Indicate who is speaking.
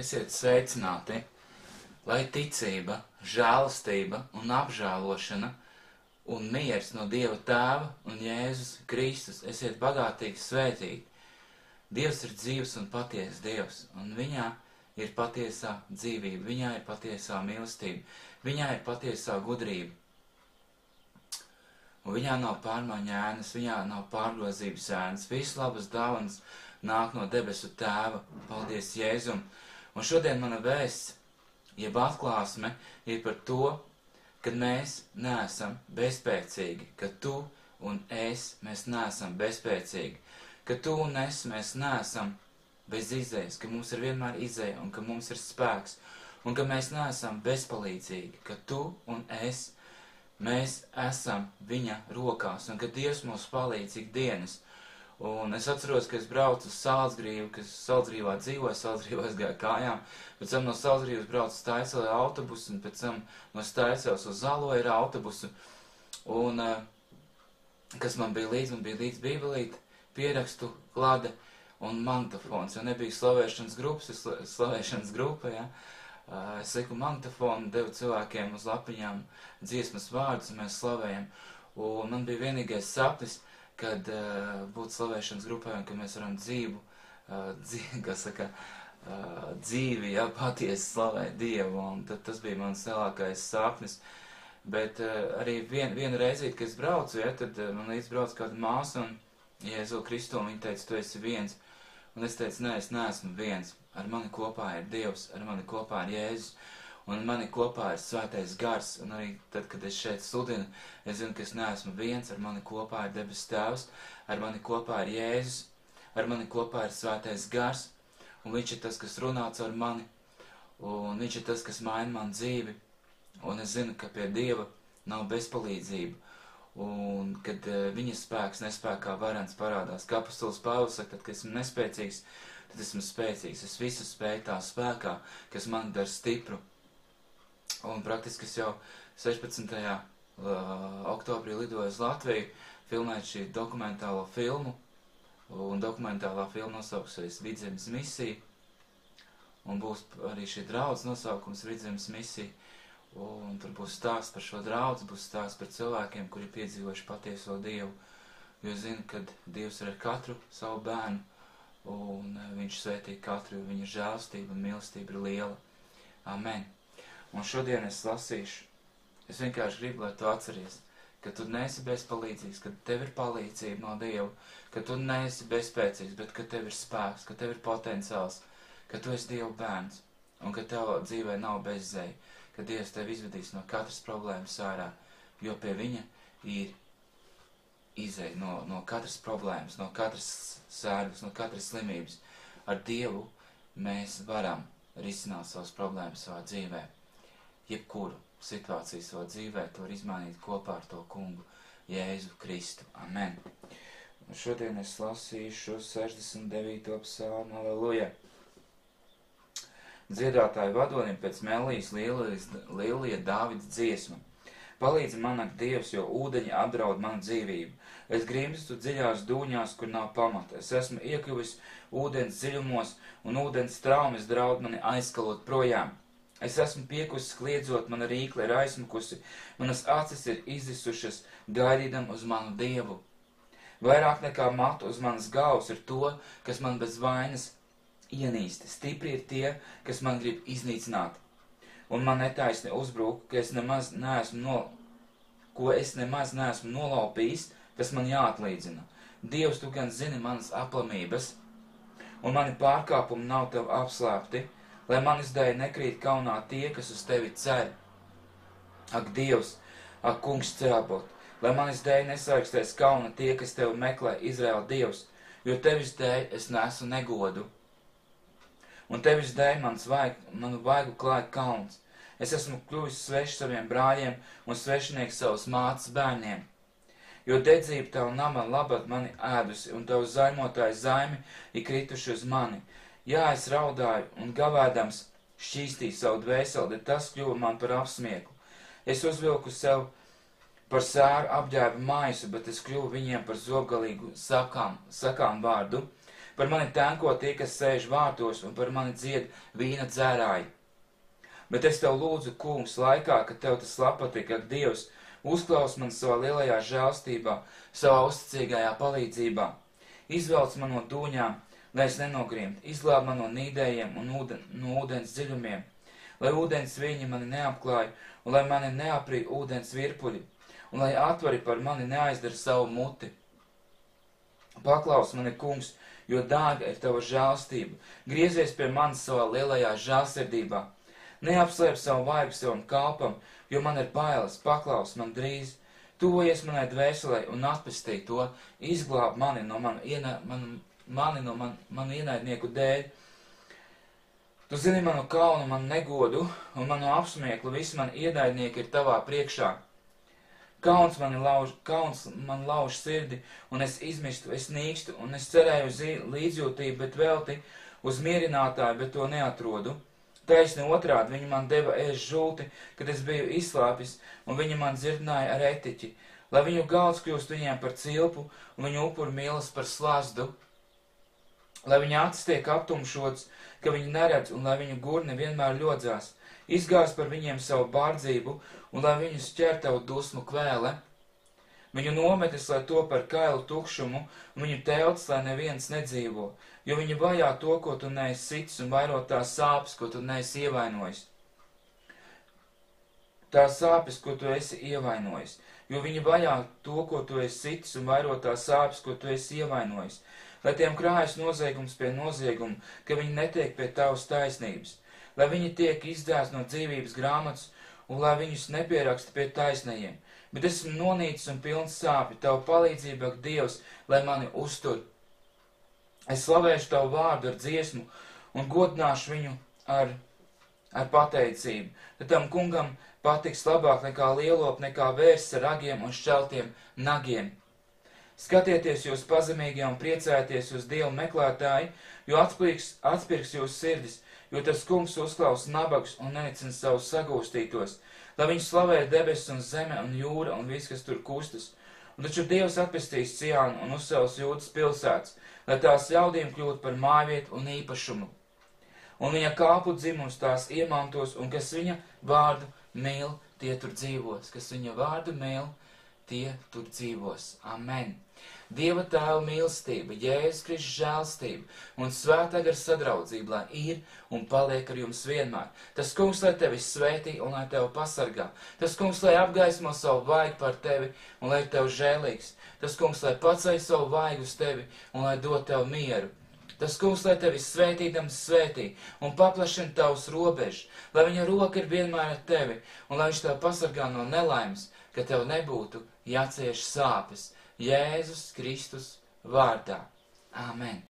Speaker 1: Esiet sveicināti, lai ticība, žēlastība un apžēlošana un miers no Dieva Tēva un Jēzus Kristus esiet bagātīgi svētīti. Dievs ir dzīvs un patiesas Dievs, un viņā ir patiesā dzīvība, viņā ir patiesā mīlestība, viņā ir patiesā gudrība. Un viņā nav pārmaiņu ēnas, viņā nav pārgrozības ēnas. Viss labas dāvanas nāk no debesu Tēva. Paldies Jēzum. Un šodien mana vēsts, jeb atklāsme, ir par to, kad mēs neesam bezspēcīgi, ka tu un es, mēs neesam bezspēcīgi, ka tu un es, mēs neesam bez izējas, ka mums ir vienmēr izēja un ka mums ir spēks, un ka mēs neesam bezpalīdzīgi, ka tu un es, mēs esam viņa rokās, un ka Dievs mums palīdz ikdienas. Un es atceros, ka es braucu uz Salzgrīvu, kas Salzgrīvā dzīvoja, Salzgrīvā es gāju kājām, pēc tam no Salzgrīvas braucu uz Staiceli autobusu, un pēc tam no Staicels uz Zaloju ar autobusu. Un kas man bija līdz bībelīte, pierakstu, klade un magnetofons, jo nebija slavēšanas grupas, slavēšanas grupa, ja. Es liku magnetofonu, devu cilvēkiem uz lapiņām dziesmas vārdus, un mēs slavējam. Un man bija vienīgais sapnis, kad būtu slavēšanas grupā, un ka mēs varam dzīvi, ja, patiesi slavēt Dievu, un tad tas bija mans lielākais sapnis. Bet arī vienu reizi, kad es braucu, ja, tad man līdz brauc kāda māsa, un Jēzu Kristu, un viņa teica, tu esi viens. Un es teicu, nē, es neesmu viens. Ar mani kopā ir Dievs, ar mani kopā ir Jēzus, un mani kopā ir Svētais Gars. Un arī tad, kad es šeit sludinu, es zinu, ka es neesmu viens, ar mani kopā ir Debes Tēvs, ar mani kopā ir Jēzus, ar mani kopā ir Svētais Gars, un viņš ir tas, kas runā caur mani, un viņš ir tas, kas maina man dzīvi, un es zinu, ka pie Dieva nav bezpalīdzība. Un kad viņa spēks nespēkā varens parādās, kā apostols Pāvils saka, tad, kad esmu nespēcīgs, tad esmu spēcīgs. Es visu spēju tā spēkā, kas mani dara stipru. Un praktiski es jau 16. oktobrī lidoju uz Latviju, filmēt šī dokumentālo filmu, un dokumentālā filma nosauksies Vidzemes misija, un būs arī šī draudz nosaukums Vidzemes misija. Un tur būs stāsts par šo draudzi, būs stāsts par cilvēkiem, kuri piedzīvojuši patieso Dievu, jo zinu, ka Dievs ir ar katru savu bērnu, un viņš svētī katru, jo viņa žēlastība un mīlestība ir liela. Amen. Un šodien es lasīšu, es vienkārši gribu, lai tu atceries, ka tu neesi bezpalīdzīgs, ka tev ir palīdzība no Dieva, ka tu neesi bezspēcīgs, bet ka tev ir spēks, ka tev ir potenciāls, ka tu esi Dieva bērns, un ka tavā dzīvē nav bezzēja, ka Dievs tevi izvedīs no katras problēmas ārā, jo pie viņa ir izēja no katras problēmas, no katras sērgas, no katras slimības. Ar Dievu mēs varam risināt savas problēmas savā dzīvē. Jebkuru situāciju savā dzīvē to var izmainīt kopā ar to kungu Jēzu Kristu. Amen. Un šodien es lasīšu 69. psalmu, aleluja. Dziedātāju vadonim pēc melijas lielie Dāvids dziesma. Palīdzi man ak Dievs, jo ūdeņi apdraud manu dzīvību. Es grimstu dziļās dūņās, kur nav pamata. Es esmu iekļuvis ūdens dziļumos, un ūdens traumas draud mani aizskalot projām. Es esmu piekusi kliedzot, mana rīkle ir aizmukusi, manas acis ir izzisušas, gaidīdam uz manu Dievu. Vairāk nekā matu uz manas galvas ir to, kas man bez vainas ienīsti. Stipri ir tie, kas man grib iznīcināt. Un man netaisni uzbruk, ko es nemaz neesmu nolaupījis, tas man jāatlīdzina. Dievs, tu gan zini manas aplamības, un mani pārkāpumi nav tev apslēpti, lai manis dēļ nekrīt kaunā tie, kas uz tevi cer. Ak, Dievs, ak, kungs Cēlbot, lai manis dēļ nesaikstēs kauna tie, kas tevi meklē, Izraēla Dievs, jo tevis dēļ es nesu negodu. Un tevis dēļ manu vaigu klāja kauns. Es esmu kļuvis svešs saviem brāļiem un svešinieks savas mātes bērniem. Jo dedzība tavu nama labad mani ēdusi, un tavu zaimotāju zaimi ir krituši uz mani. Jā, es raudāju, un gavēdams šķīstīju savu dvēseli, bet tas kļuva man par apsmieklu. Es uzvilku sev par sēru apģērbu maisu, bet es kļuvu viņiem par zobgalīgu sakām vārdu. Par mani tenko tie, kas sēž vārtos, un par mani dzied vīna dzērāji. Bet es tev lūdzu, kungs, laikā, kad tev tas patīk, ak Dievs, uzklaus man savā lielajā žēlstībā, savā uzticīgajā palīdzībā. Izvelc man no dūņām, lai es nenogrimt, izglāb man no nīdējiem un no ūdens dziļumiem, lai ūdens viņi mani neapklāj, un lai mani neaprī ūdens virpuļi, un lai atvari par mani neaizdara savu muti. Paklaus mani, kungs, jo dārga ir tava žēlstība, griezies pie manis savā lielajā žēlsirdībā. Neapslēp savu vaigu savam kalpam, jo man ir bailes, paklaus man drīz, tuvojies manai dvēselei un atpestī to, izglāb mani no manu ienaidnieku dēļ. Tu zini manu kaunu, manu negodu un manu apsmieklu, visi mani ienaidnieki ir tavā priekšā. Kauns man lauž sirdi, un es izmistu, es nīkstu, un es cerēju uz līdzjūtību, bet velti uz mierinātāju, bet to neatrodu. Taisni otrādi, viņi man deva ēst žulti, kad es biju izslāpis, un viņi man dzirdināja ar etiķi, lai viņu galds kļūst viņiem par cilpu, un viņu upuru mīlas par slazdu, lai viņa acis tiek aptumšots, ka viņi neredz, un lai viņu gurni vienmēr ļodzās, izgāz par viņiem savu bārdzību, un lai viņus ķer tavu dusmu kvēle. Viņu nometis, lai to par kailu tukšumu, un viņu telts, lai neviens nedzīvo, jo viņi vajā to, ko tu neesi sits, un vairo tās sāpes, ko tu neesi ievainojis. Tās sāpes, ko tu esi ievainojis, jo viņi vajā to, ko tu esi sits, un vairo tās sāpes, ko tu esi ievainojis. Lai tiem krājas noziegums pie nozieguma, ka viņi netiek pie tavas taisnības, lai viņi tiek izdēsti no dzīvības grāmatas, un lai viņus nepieraksta pie taisnajiem. Bet esmu nonīcis un pilns sāpju, tavu palīdzību, ak Dievs, lai mani uztur. Es slavēšu tavu vārdu ar dziesmu un godināšu viņu ar pateicību. Tad tam kungam patiks labāk nekā lielop, nekā vērsts ar ragiem un šķeltiem nagiem. Skatieties jūs pazemīgie un priecājieties uz Dievu meklētāji, jo atspirks jūs sirdis, jo tas kungs uzklaus nabagus un nenicina savus sagūstītos, lai viņš slavē debesis un zeme un jūra un viss, kas tur kustas. Un taču Dievs atpestīs Ciānu un uzcels Jūdas pilsētas, lai tās ļaudīm kļūtu par mājvietu un īpašumu. Un viņa kalpu dzimums tās iemantos, un kas viņa vārdu mīl, tie tur dzīvos. Kas viņa vārdu mīl, tie tur dzīvos. Amen. Dieva tēva mīlestība, Jēzus Kristus žēlstība un svētā gara sadraudzība, lai ir un paliek ar jums vienmēr. Tas kungs, lai tevi svētī un lai tevi pasargā. Tas kungs, lai apgaismo savu vaigu par tevi un lai tev žēlīgs. Tas kungs, lai paceļ savu vaigu uz tevi un lai dod tev mieru. Tas kungs, lai tevi svētīdams svētī un paplašina tavus robežus, lai viņa roka ir vienmēr ar tevi un lai viņš tev pasargā no nelaimes, ka tev nebūtu jācieš sāpes. Jēzus Kristus vārdā. Āmen.